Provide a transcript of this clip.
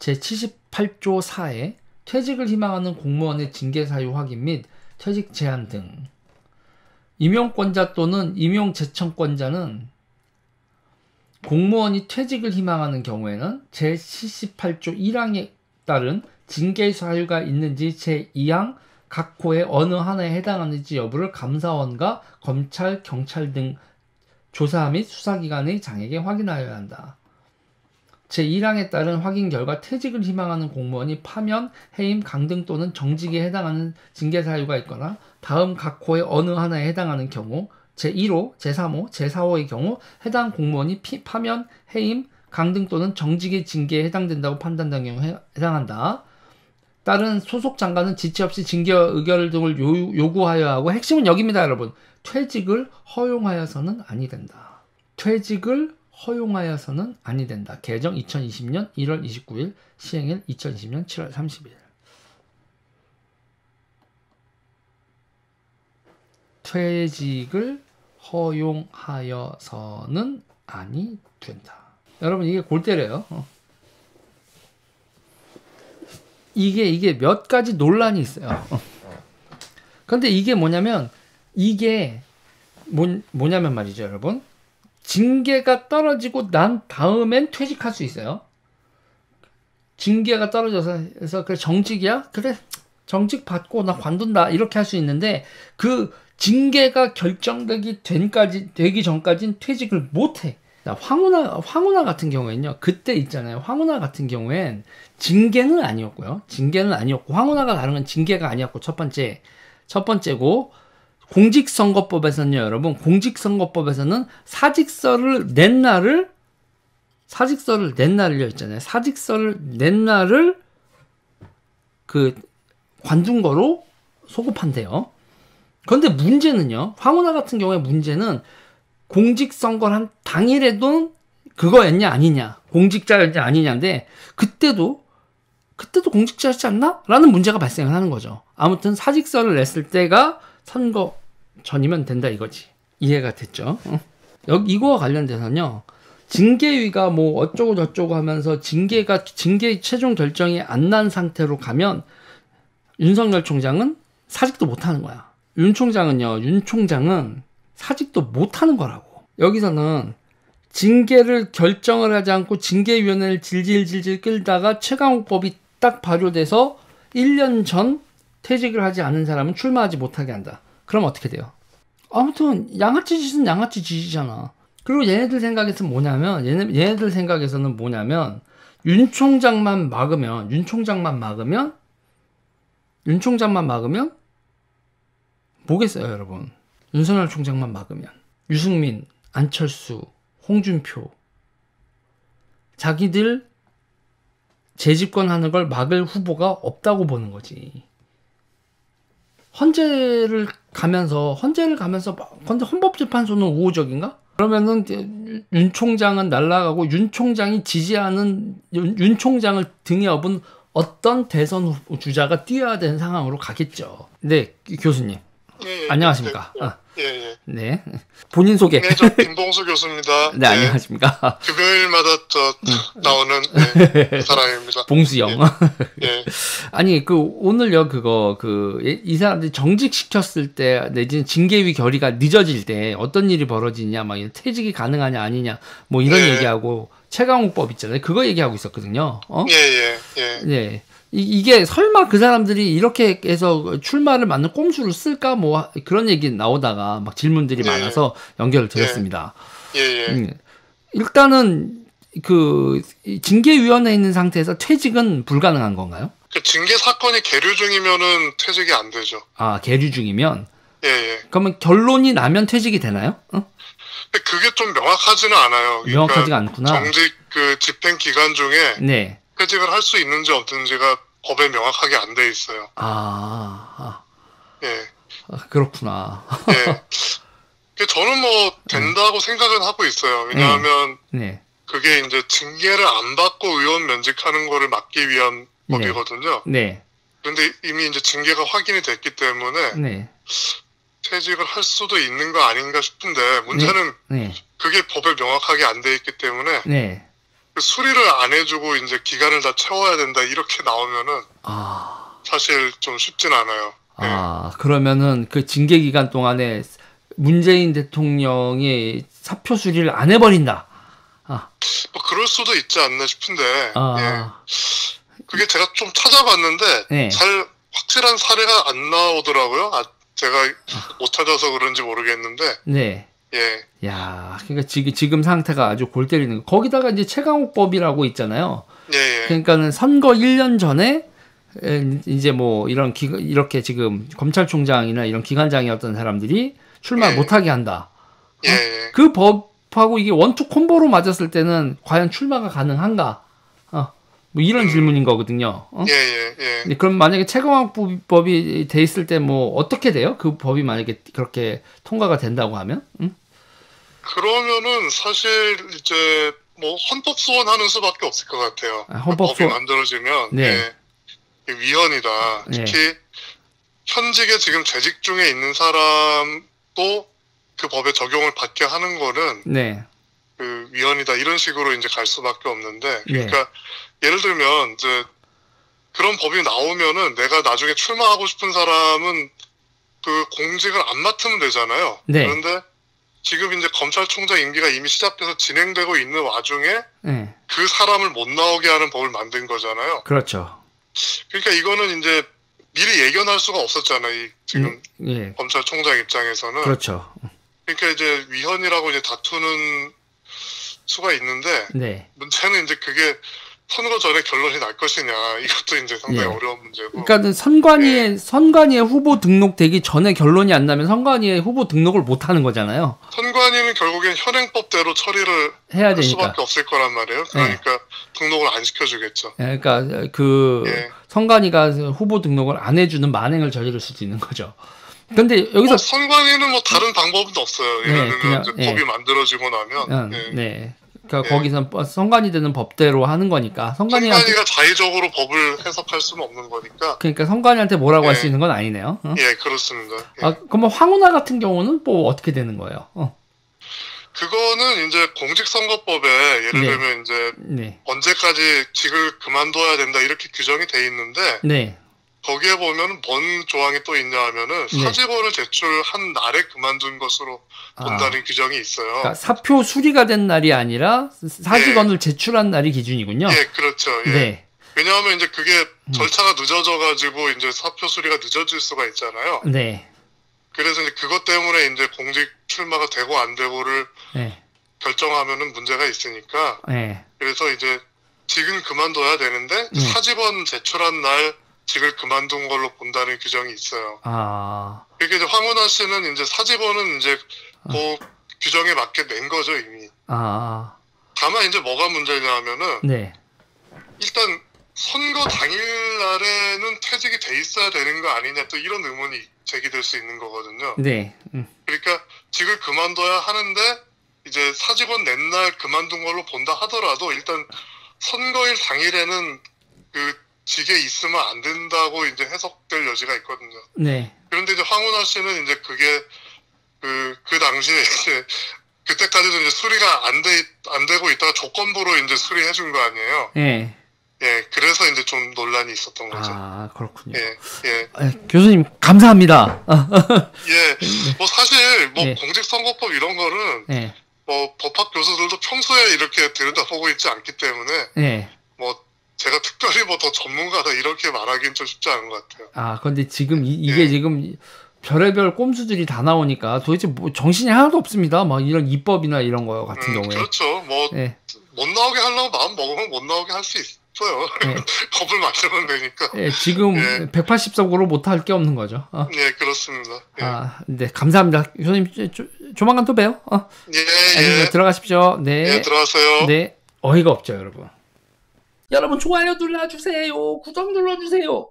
제78조 4에 퇴직을 희망하는 공무원의 징계 사유 확인 및 퇴직 제한 등. 임용권자 또는 임용제청권자는 공무원이 퇴직을 희망하는 경우에는 제78조 1항에 따른 징계 사유가 있는지 제2항 각 호의 어느 하나에 해당하는지 여부를 감사원과 검찰, 경찰 등 조사 및 수사기관의 장에게 확인하여야 한다. 제1항에 따른 확인 결과 퇴직을 희망하는 공무원이 파면, 해임, 강등 또는 정직에 해당하는 징계 사유가 있거나 다음 각 호의 어느 하나에 해당하는 경우 제1호, 제3호, 제4호의 경우 해당 공무원이 파면, 해임, 강등 또는 정직의 징계에 해당된다고 판단된 경우에 해당한다. 다른 소속 장관은 지체 없이 징계 의결 등을 요구하여야 하고 핵심은 여기입니다, 여러분. 퇴직을 허용하여서는 아니 된다. 퇴직을 허용하여서는 아니 된다. 개정 2020년 1월 29일, 시행일 2020년 7월 30일. 퇴직을 허용하여서는 아니 된다. 여러분 이게 골 때려요. 이게 몇 가지 논란이 있어요. 근데 이게 뭐냐면 뭐냐면 말이죠, 여러분. 징계가 떨어지고 난 다음엔 퇴직할 수 있어요. 징계가 떨어져서 그래 정직이야? 그래 정직 받고 나 관둔다 이렇게 할 수 있는데 그 징계가 결정되기 전까지는 퇴직을 못해. 황운하 같은 경우에는요. 그때 있잖아요. 황운하 같은 경우엔 징계는 아니었고요. 징계는 아니었고 황운하가 다른 건 징계가 아니었고 첫 번째고 공직선거법에서는요. 여러분 공직선거법에서는 사직서를 낸 날을요 있잖아요. 사직서를 낸 날을 그 관둔 거로 소급한대요. 그런데 문제는요. 황운하 같은 경우에 문제는 공직선거를 한 당일에도 그거였냐 아니냐 공직자였냐 아니냐인데 그때도 공직자였지 않나? 라는 문제가 발생을 하는 거죠. 아무튼 사직서를 냈을 때가 선거 전이면 된다 이거지. 이해가 됐죠? 이거와 관련돼서는요. 징계위가 뭐 어쩌고 저쩌고 하면서 징계 최종 결정이 안 난 상태로 가면 윤석열 총장은 사직도 못하는 거야. 윤 총장은 사직도 못하는 거라고. 여기서는 징계를 결정을 하지 않고 징계위원회를 질질 끌다가 최강욱법이 딱 발효돼서 1년 전 퇴직을 하지 않은 사람은 출마하지 못하게 한다. 그럼 어떻게 돼요? 아무튼 양아치 짓은 양아치 짓이잖아. 그리고 얘네들 생각에서는 뭐냐면 윤 총장만 막으면 뭐겠어요, 여러분? 윤석열 총장만 막으면 유승민, 안철수, 홍준표 자기들 재집권하는 걸 막을 후보가 없다고 보는 거지. 헌재를 가면서 근데 헌법재판소는 우호적인가? 그러면은 윤 총장은 날아가고 윤 총장이 지지하는 윤 총장을 등에 업은 어떤 대선 주자가 뛰어야 되는 상황으로 가겠죠. 네, 교수님. 예, 안녕하십니까? 예. 네. 본인 소개. 네, 저 김봉수 교수입니다. 네, 안녕하십니까? 금요일마다 나오는 사람입니다. 봉수 형. 예. 아니, 오늘요, 이 사람들이 정직시켰을 때, 내지는 징계위 결의가 늦어질 때 어떤 일이 벌어지냐, 막 퇴직이 가능하냐, 아니냐, 뭐 이런 얘기하고, 최강욱법 있잖아요. 그거 얘기하고 있었거든요. 네. 이게 설마 그 사람들이 이렇게 해서 출마를 막는 꼼수를 쓸까 뭐 그런 얘기 나오다가 막 질문들이 많아서 연결을 드렸습니다. 일단은 그 징계위원회에 있는 상태에서 퇴직은 불가능한 건가요? 그 징계 사건이 계류 중이면은 퇴직이 안 되죠. 아, 계류 중이면? 예. 그러면 결론이 나면 퇴직이 되나요? 근데 그게 좀 명확하지는 않아요. 명확하지가 않구나. 정직 그 집행 기간 중에 네. 퇴직을 할 수 있는지 없는지가 법에 명확하게 안 돼 있어요. 예. 그렇구나. 예. 저는 뭐 된다고 생각은 하고 있어요. 왜냐하면 그게 이제 징계를 안 받고 의원 면직하는 거를 막기 위한 법이거든요. 네. 그런데 이미 이제 징계가 확인이 됐기 때문에 퇴직을 할 수도 있는 거 아닌가 싶은데 문제는 그게 법에 명확하게 안 돼 있기 때문에 그 수리를 안 해주고 이제 기간을 다 채워야 된다 이렇게 나오면은 사실 좀 쉽진 않아요. 그러면은 그 징계 기간 동안에 문재인 대통령이 사표 수리를 안 해버린다. 뭐 그럴 수도 있지 않나 싶은데, 예. 그게 제가 좀 찾아봤는데, 네. 잘 확실한 사례가 안 나오더라고요. 제가 못 찾아서 그런지 모르겠는데, 네. 예. 야, 그러니까 지금 상태가 아주 골 때리는 거. 거기다가 이제 최강욱법이라고 있잖아요. 예. 그러니까는 선거 1년 전에 이제 뭐 이렇게 지금 검찰총장이나 이런 기관장이었던 사람들이 출마 못하게 한다. 예. 그 법하고 이게 원투 콤보로 맞았을 때는 과연 출마가 가능한가? 뭐 이런 질문인 거거든요. 예. 그럼 만약에 최강욱법이 돼 있을 때 뭐 어떻게 돼요? 그 법이 만약에 그렇게 통과가 된다고 하면? 그러면은 사실 이제 뭐 헌법 소원하는 수밖에 없을 것 같아요. 헌법 법이 만들어지면 네. 위헌이다. 특히 현직에 지금 재직 중에 있는 사람도 그 법의 적용을 받게 하는 거는 네. 그 위헌이다 이런 식으로 이제 갈 수밖에 없는데 그러니까 예를 들면 이제 그런 법이 나오면은 내가 나중에 출마하고 싶은 사람은 그 공직을 안 맡으면 되잖아요. 네. 그런데 지금 이제 검찰총장 임기가 이미 시작돼서 진행되고 있는 와중에 그 사람을 못 나오게 하는 법을 만든 거잖아요. 그렇죠. 그러니까 이거는 이제 미리 예견할 수가 없었잖아요. 지금 검찰총장 입장에서는. 그렇죠. 그러니까 이제 위헌이라고 이제 다투는 수가 있는데 문제는 이제 그게 선거 전에 결론이 날 것이냐 이것도 이제 상당히 어려운 문제고. 그러니까 선관위에 후보 등록되기 전에 결론이 안 나면 선관위에 후보 등록을 못 하는 거잖아요. 선관위는 결국엔 현행법대로 처리를 해야 할 수밖에 없을 거란 말이에요. 그러니까 등록을 안 시켜주겠죠. 그러니까 선관위가 후보 등록을 안 해주는 만행을 저지를 수도 있는 거죠. 근데 여기서 선관위는 뭐 다른 방법은 없어요. 예를 들면 법이 만들어지고 나면. 그러니까 거기서 선관위 되는 법대로 하는 거니까 선관위가 자의적으로 법을 해석할 수는 없는 거니까. 그러니까 선관위한테 뭐라고 할 수 있는 건 아니네요. 예, 그렇습니다. 그럼 황운하 같은 경우는 뭐 어떻게 되는 거예요? 그거는 이제 공직선거법에 예를 들면 이제 언제까지 직을 그만둬야 된다 이렇게 규정이 돼 있는데 거기에 보면 뭔 조항이 또 있냐 하면은 사직원을 제출한 날에 그만둔 것으로 본다는 규정이 있어요. 그러니까 사표 수리가 된 날이 아니라 사직원을 제출한 날이 기준이군요. 예, 그렇죠. 왜냐하면 이제 그게 절차가 늦어져가지고 이제 사표 수리가 늦어질 수가 있잖아요. 그래서 이제 그것 때문에 이제 공직 출마가 되고 안 되고를 결정하면은 문제가 있으니까. 그래서 이제 직은 그만둬야 되는데 사직원 제출한 날 직을 그만둔 걸로 본다는 규정이 있어요. 그러니까 이제 황운하 씨는 이제 사직원은 이제 그 규정에 맞게 낸 거죠 이미. 다만 이제 뭐가 문제냐 하면은 일단 선거 당일날에는 퇴직이 돼 있어야 되는 거 아니냐 또 이런 의문이 제기될 수 있는 거거든요. 그러니까 직을 그만둬야 하는데 이제 사직원 낸 날 그만둔 걸로 본다 하더라도 일단 선거일 당일에는 그 직에 있으면 안 된다고 이제 해석될 여지가 있거든요. 그런데 이제 황운하 씨는 이제 그게 그 당시에 이제 그때까지도 이제 수리가 안 되고 있다가 조건부로 이제 수리해 준 거 아니에요. 그래서 이제 좀 논란이 있었던 거죠. 그렇군요. 교수님 감사합니다. 뭐 사실 뭐 공직선거법 이런 거는 뭐 법학 교수들도 평소에 이렇게 들여다보고 있지 않기 때문에 뭐 제가 특별히 뭐 더 전문가다 이렇게 말하기는 좀 쉽지 않은 것 같아요. 근데 지금 이게 지금 별의별 꼼수들이 다 나오니까 도대체 뭐 정신이 하나도 없습니다. 막 이런 입법이나 이런 거 같은 경우에. 그렇죠. 뭐 못 나오게 하려고 마음 먹으면 못 나오게 할 수 있어요. 법을 만들면 되니까. 지금 180석으로 못 할 게 없는 거죠. 그렇습니다. 네, 감사합니다. 교수님 조만간 또 봬요. 들어가십시오. 들어가세요. 어이가 없죠, 여러분. 여러분 좋아요 눌러주세요. 구독 눌러주세요.